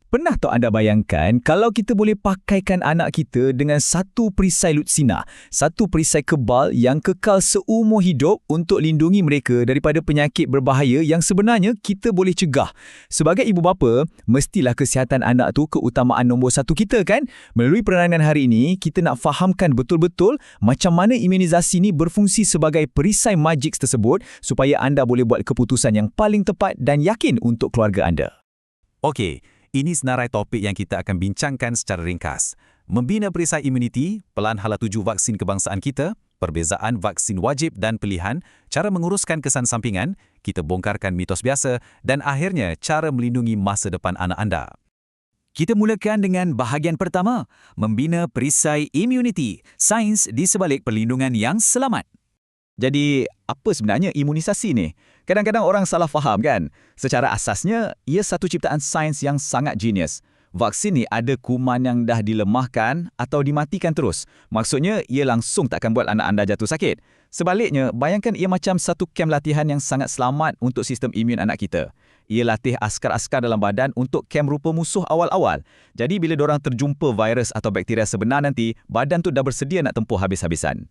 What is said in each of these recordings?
Pernah tak anda bayangkan kalau kita boleh pakaikan anak kita dengan satu perisai lutsina, satu perisai kebal yang kekal seumur hidup untuk lindungi mereka daripada penyakit berbahaya yang sebenarnya kita boleh cegah. Sebagai ibu bapa, mestilah kesihatan anak tu keutamaan nombor satu kita kan? Melalui peranan hari ini, kita nak fahamkan betul-betul macam mana imunisasi ni berfungsi sebagai perisai magik tersebut supaya anda boleh buat keputusan yang paling tepat dan yakin untuk keluarga anda. Okey. Ini senarai topik yang kita akan bincangkan secara ringkas. Membina perisai imuniti, pelan hala tuju vaksin kebangsaan kita, perbezaan vaksin wajib dan pilihan, cara menguruskan kesan sampingan, kita bongkarkan mitos biasa dan akhirnya cara melindungi masa depan anak anda. Kita mulakan dengan bahagian pertama, membina perisai imuniti, sains di sebalik perlindungan yang selamat. Jadi, apa sebenarnya imunisasi ni? Kadang-kadang orang salah faham kan? Secara asasnya, ia satu ciptaan sains yang sangat genius. Vaksin ni ada kuman yang dah dilemahkan atau dimatikan terus. Maksudnya, ia langsung takkan buat anak anda jatuh sakit. Sebaliknya, bayangkan ia macam satu kem latihan yang sangat selamat untuk sistem imun anak kita. Ia latih askar-askar dalam badan untuk kem rupa musuh awal-awal. Jadi, bila diorang terjumpa virus atau bakteria sebenar nanti, badan tu dah bersedia nak tempuh habis-habisan.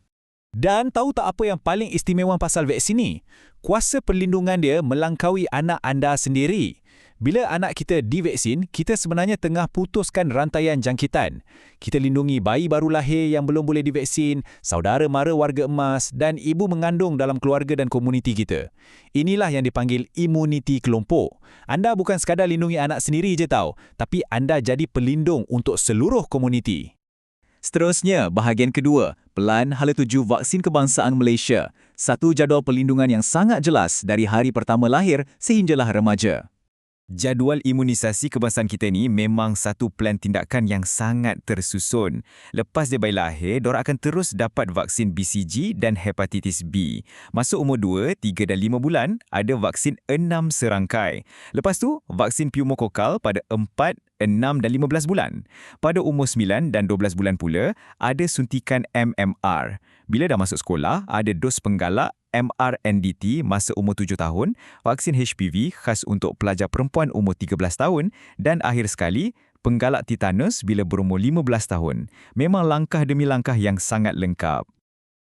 Dan tahu tak apa yang paling istimewa pasal vaksin ni? Kuasa perlindungan dia melangkaui anak anda sendiri. Bila anak kita divaksin, kita sebenarnya tengah putuskan rantaian jangkitan. Kita lindungi bayi baru lahir yang belum boleh divaksin, saudara mara warga emas dan ibu mengandung dalam keluarga dan komuniti kita. Inilah yang dipanggil imuniti kelompok. Anda bukan sekadar lindungi anak sendiri je tau, tapi anda jadi pelindung untuk seluruh komuniti. Seterusnya, bahagian kedua, pelan hala tuju vaksin kebangsaan Malaysia. Satu jadual perlindungan yang sangat jelas dari hari pertama lahir sehinggalah remaja. Jadual imunisasi kebangsaan kita ni memang satu plan tindakan yang sangat tersusun. Lepas dia bayi lahir, diorang akan terus dapat vaksin BCG dan hepatitis B. Masuk umur 2, 3 dan 5 bulan, ada vaksin 6 serangkai. Lepas tu, vaksin pneumokokal pada 4, 6 dan 15 bulan. Pada umur 9 dan 12 bulan pula, ada suntikan MMR. Bila dah masuk sekolah, ada dos penggalak mRNDT masa umur 7 tahun, vaksin HPV khas untuk pelajar perempuan umur 13 tahun dan akhir sekali, penggalak tetanus bila berumur 15 tahun. Memang langkah demi langkah yang sangat lengkap.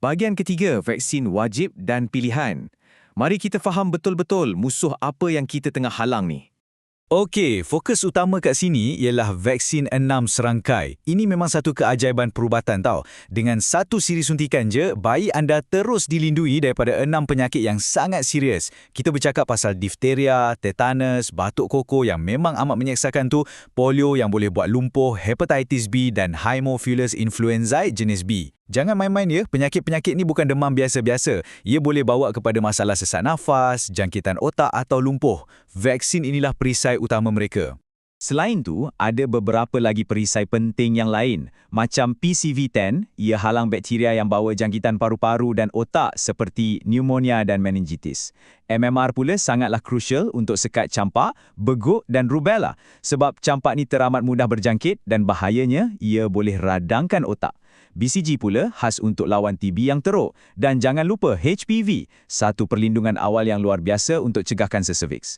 Bahagian ketiga, vaksin wajib dan pilihan. Mari kita faham betul-betul musuh apa yang kita tengah halang ni. Okey, fokus utama kat sini ialah vaksin 6 serangkai. Ini memang satu keajaiban perubatan tau. Dengan satu siri suntikan je, bayi anda terus dilindungi daripada 6 penyakit yang sangat serius. Kita bercakap pasal difteria, tetanus, batuk koko yang memang amat menyeksakan tu, polio yang boleh buat lumpuh, hepatitis B dan Haemophilus influenzae jenis B. Jangan main-main ya, penyakit-penyakit ni bukan demam biasa-biasa. Ia boleh bawa kepada masalah sesak nafas, jangkitan otak atau lumpuh. Vaksin inilah perisai utama mereka. Selain tu, ada beberapa lagi perisai penting yang lain. Macam PCV10, ia halang bakteria yang bawa jangkitan paru-paru dan otak seperti pneumonia dan meningitis. MMR pula sangatlah krusial untuk sekat campak, beguk dan rubella. Sebab campak ni teramat mudah berjangkit dan bahayanya, ia boleh radangkan otak. BCG pula khas untuk lawan TB yang teruk. Dan jangan lupa HPV, satu perlindungan awal yang luar biasa untuk cegah kanser cervix.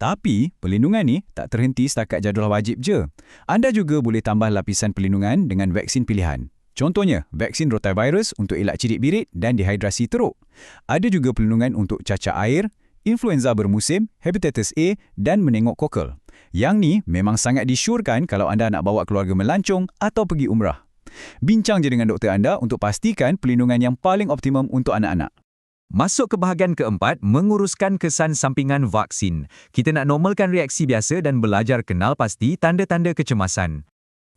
Tapi, perlindungan ni tak terhenti setakat jadual wajib je. Anda juga boleh tambah lapisan perlindungan dengan vaksin pilihan. Contohnya, vaksin rotavirus untuk elak cirit birit dan dehidrasi teruk. Ada juga perlindungan untuk cacar air, influenza bermusim, hepatitis A dan menengok kokal. Yang ni memang sangat disyorkan kalau anda nak bawa keluarga melancong atau pergi umrah. Bincang je dengan doktor anda untuk pastikan perlindungan yang paling optimum untuk anak-anak. Masuk ke bahagian keempat, menguruskan kesan sampingan vaksin. Kita nak normalkan reaksi biasa dan belajar kenal pasti tanda-tanda kecemasan.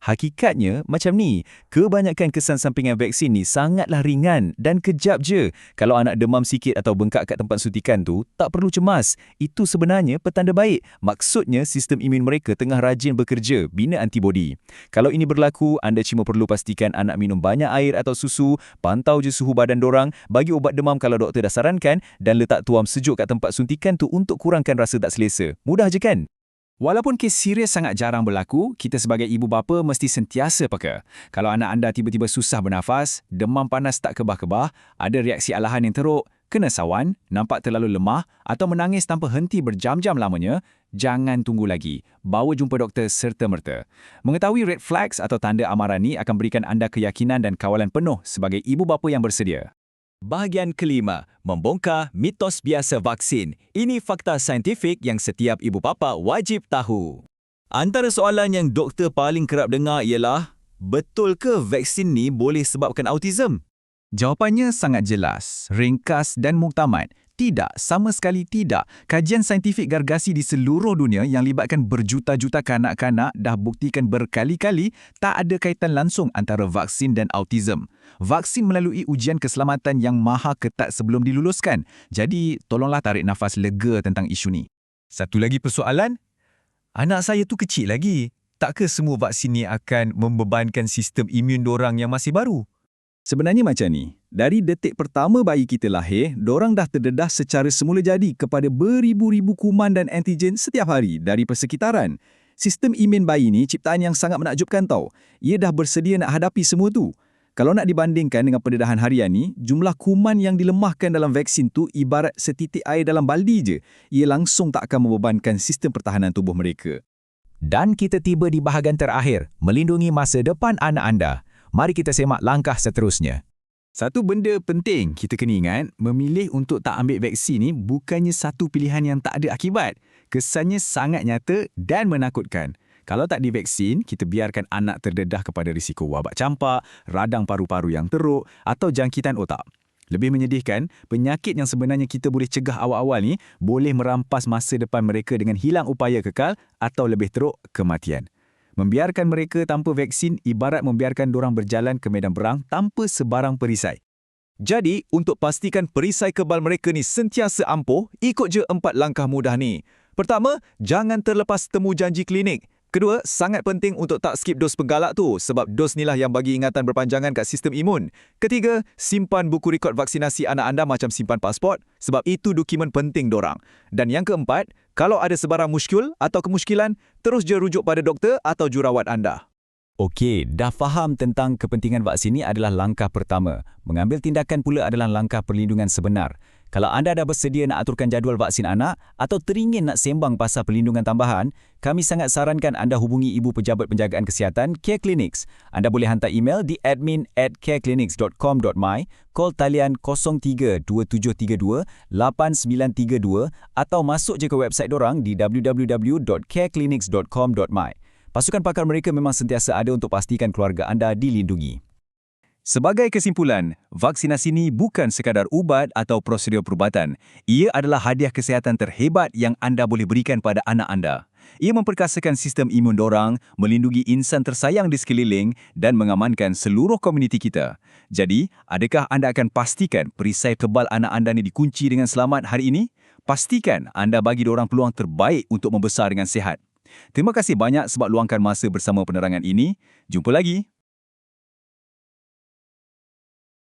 Hakikatnya macam ni, kebanyakan kesan sampingan vaksin ni sangatlah ringan dan kejap je. Kalau anak demam sikit atau bengkak kat tempat suntikan tu, tak perlu cemas. Itu sebenarnya petanda baik. Maksudnya sistem imun mereka tengah rajin bekerja, bina antibodi. Kalau ini berlaku, anda cuma perlu pastikan anak minum banyak air atau susu, pantau je suhu badan dorang, bagi ubat demam kalau doktor dah sarankan dan letak tuam sejuk kat tempat suntikan tu untuk kurangkan rasa tak selesa. Mudah je kan? Walaupun kes serius sangat jarang berlaku, kita sebagai ibu bapa mesti sentiasa peka. Kalau anak anda tiba-tiba susah bernafas, demam panas tak kebah-kebah, ada reaksi alahan yang teruk, kena sawan, nampak terlalu lemah atau menangis tanpa henti berjam-jam lamanya, jangan tunggu lagi. Bawa jumpa doktor serta-merta. Mengetahui red flags atau tanda amaran ni akan berikan anda keyakinan dan kawalan penuh sebagai ibu bapa yang bersedia. Bahagian kelima, membongkar mitos biasa vaksin. Ini fakta saintifik yang setiap ibu bapa wajib tahu. Antara soalan yang doktor paling kerap dengar ialah, betul ke vaksin ni boleh sebabkan autism? Jawapannya sangat jelas, ringkas dan muktamad. Tidak, sama sekali tidak. Kajian saintifik gargasi di seluruh dunia yang libatkan berjuta-juta kanak-kanak dah buktikan berkali-kali tak ada kaitan langsung antara vaksin dan autism. Vaksin melalui ujian keselamatan yang maha ketat sebelum diluluskan. Jadi, tolonglah tarik nafas lega tentang isu ni. Satu lagi persoalan, anak saya tu kecil lagi. Tak ke semua vaksin ni akan membebankan sistem imun dorang yang masih baru? Sebenarnya macam ni, dari detik pertama bayi kita lahir, dorang dah terdedah secara semula jadi kepada beribu-ribu kuman dan antigen setiap hari dari persekitaran. Sistem imun bayi ni ciptaan yang sangat menakjubkan tau. Ia dah bersedia nak hadapi semua tu. Kalau nak dibandingkan dengan pendedahan harian ni, jumlah kuman yang dilemahkan dalam vaksin tu ibarat setitik air dalam baldi je. Ia langsung tak akan membebankan sistem pertahanan tubuh mereka. Dan kita tiba di bahagian terakhir, melindungi masa depan anak anda. Mari kita semak langkah seterusnya. Satu benda penting kita kena ingat, memilih untuk tak ambil vaksin ni bukannya satu pilihan yang tak ada akibat. Kesannya sangat nyata dan menakutkan. Kalau tak divaksin, kita biarkan anak terdedah kepada risiko wabak campak, radang paru-paru yang teruk atau jangkitan otak. Lebih menyedihkan, penyakit yang sebenarnya kita boleh cegah awal-awal ni boleh merampas masa depan mereka dengan hilang upaya kekal atau lebih teruk, kematian. Membiarkan mereka tanpa vaksin ibarat membiarkan dorang berjalan ke medan perang tanpa sebarang perisai. Jadi, untuk pastikan perisai kebal mereka ni sentiasa ampuh, ikut je 4 langkah mudah ni. Pertama, jangan terlepas temu janji klinik. Kedua, sangat penting untuk tak skip dos penggalak tu sebab dos inilah yang bagi ingatan berpanjangan kat sistem imun. Ketiga, simpan buku rekod vaksinasi anak anda macam simpan pasport sebab itu dokumen penting dorang. Dan yang keempat, kalau ada sebarang muskil atau kemuskilan, terus je rujuk pada doktor atau jurawat anda. Okey, dah faham tentang kepentingan vaksin ini adalah langkah pertama. Mengambil tindakan pula adalah langkah perlindungan sebenar. Kalau anda dah bersedia nak aturkan jadual vaksin anak atau teringin nak sembang pasal perlindungan tambahan, kami sangat sarankan anda hubungi Ibu Pejabat Penjagaan Kesihatan Care Clinics. Anda boleh hantar email di admin@careclinics.com.my, call talian 03-2732-8932 atau masuk je ke website dorang di www.careclinics.com.my. Pasukan pakar mereka memang sentiasa ada untuk pastikan keluarga anda dilindungi. Sebagai kesimpulan, vaksinasi ini bukan sekadar ubat atau prosedur perubatan. Ia adalah hadiah kesihatan terhebat yang anda boleh berikan pada anak anda. Ia memperkasakan sistem imun dorang, melindungi insan tersayang di sekeliling dan mengamankan seluruh komuniti kita. Jadi, adakah anda akan pastikan perisai kebal anak anda ni dikunci dengan selamat hari ini? Pastikan anda bagi dorang peluang terbaik untuk membesar dengan sihat. Terima kasih banyak sebab luangkan masa bersama penerangan ini. Jumpa lagi.